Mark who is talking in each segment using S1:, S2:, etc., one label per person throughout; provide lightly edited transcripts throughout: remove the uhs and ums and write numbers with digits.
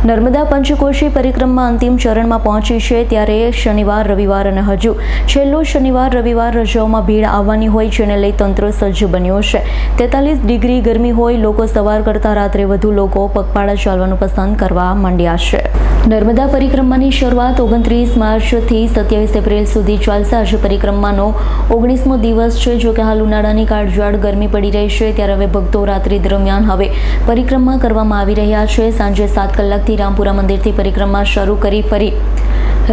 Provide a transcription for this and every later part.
S1: નર્મદા પંચકોશી પરિક્રમા અંતિમ ચરણમાં પહોંચી છે ત્યારે શનિવાર રવિવાર અને હજુ છેલ્લો શનિવાર રવિવાર રજાઓમાં ભીડ આવવાની હોય જેને લઈ તંત્ર સજ્જ બન્યો છે। 43 ડિગ્રી ગરમી હોય લોકો સવાર કરતાં રાત્રે વધુ લોકો પગપાળા ચાલવાનું પસંદ કરવા માંડ્યા છે। નર્મદા પરિક્રમાની શરૂઆત 29 માર્ચથી 27 એપ્રિલ સુધી ચાલશે। આજે પરિક્રમાનો 19મો દિવસ છે। જો કે હાલ ઉનાળાની કાળઝાળ ગરમી પડી રહી છે ત્યારે હવે ભક્તો રાત્રિ દરમિયાન હવે પરિક્રમા કરવામાં આવી રહ્યા છે। સાંજે 7 કલાકથી રામપુરા મંદિરથી પરિક્રમા શરૂ કરી ફરી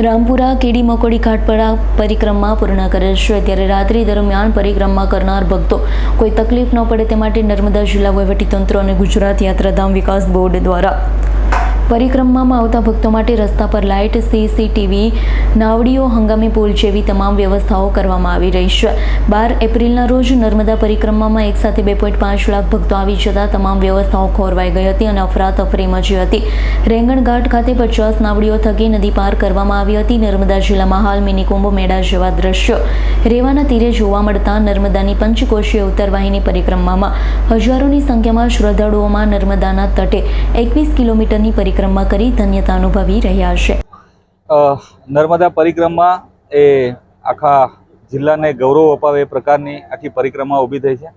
S1: રામપુરા કેડી મકોડી ઘાટ પર પરિક્રમા પૂર્ણ કરે છે। ત્યારે રાત્રિ દરમિયાન પરિક્રમા કરનાર ભક્તો કોઈ તકલીફ ન પડે તે માટે નર્મદા જિલ્લા વહીવટીતંત્ર અને ગુજરાત યાત્રાધામ વિકાસ બોર્ડ દ્વારા પરિક્રમામાં આવતા ભક્તો માટે રસ્તા પર લાઇટ, સીસીટીવી, નાવડીઓ, હંગામી પુલ જેવી તમામ વ્યવસ્થાઓ કરવામાં આવી રહી છે। 12 એપ્રિલના રોજ નર્મદા પરિક્રમામાં એકસાથે 2.5 લાખ ભક્તો આવી જતા તમામ વ્યવસ્થાઓ ખોરવાઈ ગઈ હતી અને અફરાતફરી મચી હતી। રેંગણ ઘાટ ખાતે 50 નાવડીઓ થકી નદી પાર કરવામાં આવી હતી। નર્મદા જિલ્લામાં હાલ મિની કુંભ મેળા જેવા દ્રશ્યો રેવાના તીરે જોવા મળતા નર્મદાની પંચકોશીય ઉત્તરવાહિની પરિક્રમામાં હજારોની સંખ્યામાં શ્રદ્ધાળુઓમાં નર્મદાના તટે 21 કિલોમીટરની પરિક્રમા કરી ધન્યતા અનુભવી રહ્યા છે।
S2: નર્મદા પરિક્રમા એ આખા જિલ્લાને ગૌરવ અપાવે એ પ્રકારની આખી પરિક્રમા ઊભી થઈ છે।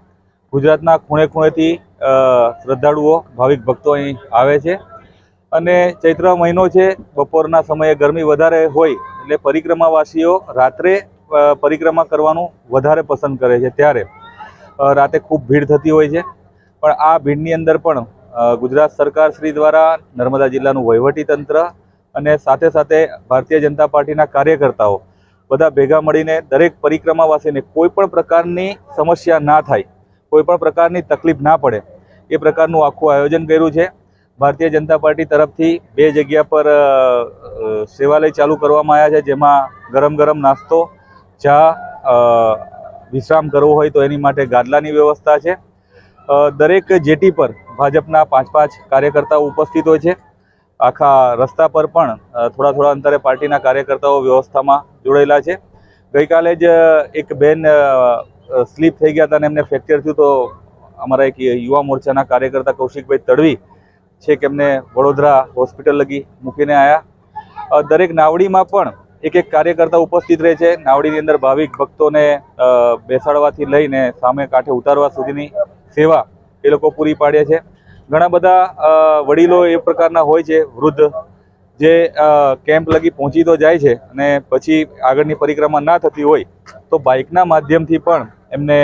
S2: ગુજરાતના ખૂણે ખૂણેથી શ્રદ્ધાળુઓ ભાવિક ભક્તો અહીં આવે છે અને ચૈત્ર મહિનો છે, બપોરના સમયે ગરમી વધારે હોય એટલે પરિક્રમાવાસીઓ રાત્રે પરિક્રમા કરવાનું વધારે પસંદ કરે છે। ત્યારે રાતે ખૂબ ભીડ થતી હોય છે, પણ આ ભીડની અંદર પણ ગુજરાત સરકાર શ્રી દ્વારા નર્મદા જિલ્લાનું વહીવટીતંત્ર અને સાથે સાથે ભારતીય જનતા પાર્ટીના કાર્યકર્તાઓ બધા ભેગા મળીને દરેક પરિક્રમાવાસીને કોઈ પણ પ્રકારની સમસ્યા ના થાય, કોઈ પણ પ્રકારની તકલીફ ના પડે એ પ્રકારનું આખું આયોજન કર્યું છે। ભારતીય જનતા પાર્ટી તરફથી 2 જગ્યા પર સેવાલય ચાલુ કરવામાં આવ્યા છે, જેમાં ગરમ ગરમ નાસ્તો, ચા, વિશ્રામ કરવો હોય તો એની માટે ગાદલાની વ્યવસ્થા છે। દરેક જેટી પર ભાજપના 5-5 કાર્યકર્તાઓ ઉપસ્થિત હોય છે। આખા રસ્તા પર પણ થોડા અંતરે પાર્ટીના કાર્યકર્તાઓ વ્યવસ્થામાં જોડાયેલા છે। ગઈકાલે જ એક બેન સ્લીપ થઈ ગયા હતા અને એમને ફ્રેક્ચર થયું, તો અમારા એક યુવા મોરચાના કાર્યકર્તા કૌશિકભાઈ તડવી છે કે એમને વડોદરા હોસ્પિટલ લગી મૂકીને આવ્યા। દરેક નાવડીમાં પણ એક કાર્યકર્તા ઉપસ્થિત રહે છે। નાવડીની અંદર ભાવિક ભક્તોને બેસાડવાથી લઈને સામે કાંઠે ઉતારવા સુધીની સેવા એ લોકો પૂરી પાડે છે। ઘણા બધા વડીલો એ પ્રકારના હોય છે, વૃદ્ધ, જે કેમ્પ લગી પહોંચી તો જાય છે અને પછી આગળની પરિક્રમા ના થતી હોય તો બાઇકના માધ્યમથી પણ એમને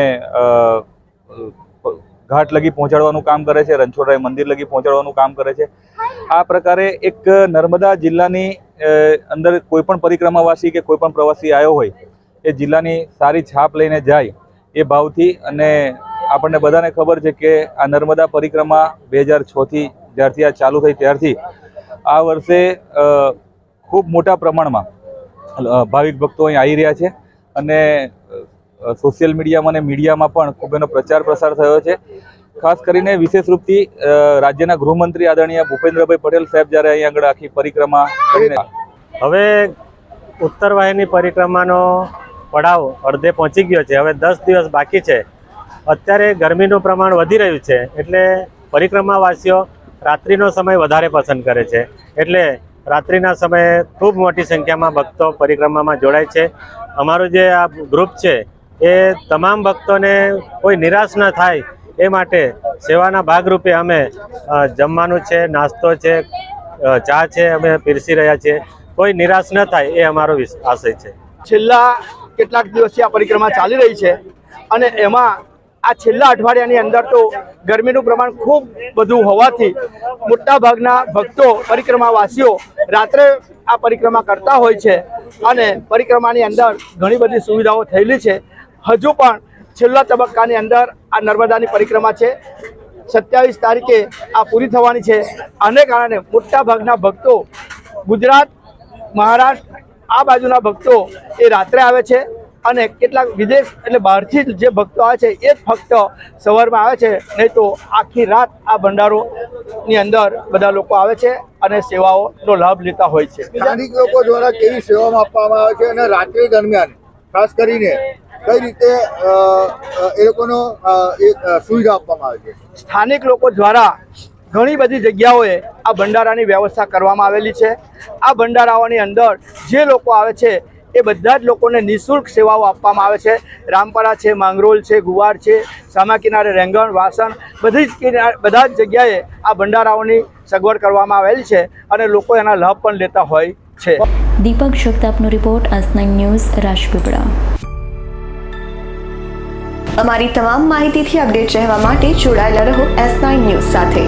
S2: ઘાટ લગી પહોંચાડવાનું કામ કરે છે, રણછોડરાય મંદિર લગી પહોંચાડવાનું કામ કરે છે। આ પ્રકારે એક નર્મદા જિલ્લાની અંદર કોઈ પણ પરિક્રમાવાસી કે કોઈ પણ પ્રવાસી આવ્યો હોય એ જિલ્લાની સારી છાપ લઈને જાય એ ભાવથી। અને આપણને બધાને ખબર છે કે આ નર્મદા પરિક્રમા 2006થી જ્યારથી આ ચાલુ થઈ ત્યારથી આ વર્ષે ખૂબ મોટા પ્રમાણમાં ભાવિક ભક્તો અહીં આવી રહ્યા છે અને સોશિયલ મીડિયામાં અને મીડિયામાં પણ ખૂબ એનો પ્રચાર પ્રસાર થયો છે। ખાસ કરીને વિશેષ રૂપથી રાજ્યના ગૃહમંત્રી આદરણીય ભૂપેન્દ્રભાઈ પટેલ સાહેબ જ્યારે અહીં આગળ આખી પરિક્રમા કરીને
S3: હવે ઉત્તરવાહિની પરિક્રમાનો પડાવ અડધે પહોંચી ગયો છે। હવે 10 દિવસ બાકી છે। અત્યારે ગરમીનું પ્રમાણ વધી રહ્યું છે એટલે પરિક્રમાવાસીઓ રાત્રિનો સમય વધારે પસંદ કરે છે, એટલે રાત્રિના સમયે ખૂબ મોટી સંખ્યામાં ભક્તો પરિક્રમામાં જોડાય છે। અમારું જે આ ગ્રુપ છે એ તમામ ભક્તોને કોઈ નિરાશ ન થાય એ માટે સેવાના ભાગરૂપે અમે જમવાનું છે, નાસ્તો છે, ચા છે, અમે પીરસી રહ્યા છીએ। કોઈ નિરાશ ન થાય એ અમારો આશય છે।
S4: છેલ્લા કેટલાક દિવસથી આ પરિક્રમા ચાલી રહી છે અને એમાં આ છેલ્લા અઠવાડિયાની અંદર તો ગરમીનું પ્રમાણ ખૂબ વધુ હોવાથી મોટાભાગના ભક્તો પરિક્રમાવાસીઓ રાત્રે આ પરિક્રમા કરતા હોય છે અને પરિક્રમાની અંદર ઘણી બધી સુવિધાઓ થયેલી છે। હજુ પણ છેલ્લા તબક્કાની અંદર આ નર્મદાની પરિક્રમા છે, 27 તારીખે આ પૂરી થવાની છે। આને કારણે મોટાભાગના ભક્તો ગુજરાત, મહારાષ્ટ્ર આ બાજુના ભક્તો એ રાત્રે આવે છે અને કેટલાક વિદેશ એટલે બહારથી જે ભક્તો આવે છે એ જ ફક્ત સવારમાં આવે છે, નહીં તો આખી રાત આ ભંડારોની અંદર બધા લોકો આવે છે અને સેવાઓનો લાભ લેતા હોય છે।
S5: સ્થાનિક લોકો દ્વારા કેવી સેવામાં આપવામાં આવે છે અને રાત્રિ દરમિયાન ખાસ કરીને કઈ રીતે એ લોકોનો સુવિધા આપવામાં આવે છે?
S4: સ્થાનિક લોકો દ્વારા ઘણી બધી જગ્યાઓએ આ ભંડારાની વ્યવસ્થા કરવામાં આવેલી છે. આ ભંડારાઓની અંદર જે લોકો આવે છે એ બધા જ લોકોને નિઃશુલ્ક સેવાઓ આપવામાં આવે છે. રામપરા છે, માંગરોળ છે, ગુવાર છે, સામા કિનારે રેંગણ, વાસણ બધા જ જગ્યાએ આ ભંડારાઓની સગવડ કરવામાં આવેલી છે અને લોકો એના લાભ પણ લેતા હોય છે.
S1: દીપક જગતાપનો રિપોર્ટ, S9 ન્યૂઝ, રાજપીપળા.
S6: અમારી તમામ માહિતીથી અપડેટ રહેવા માટે જોડાયેલા રહો S9 ન્યૂઝ સાથે.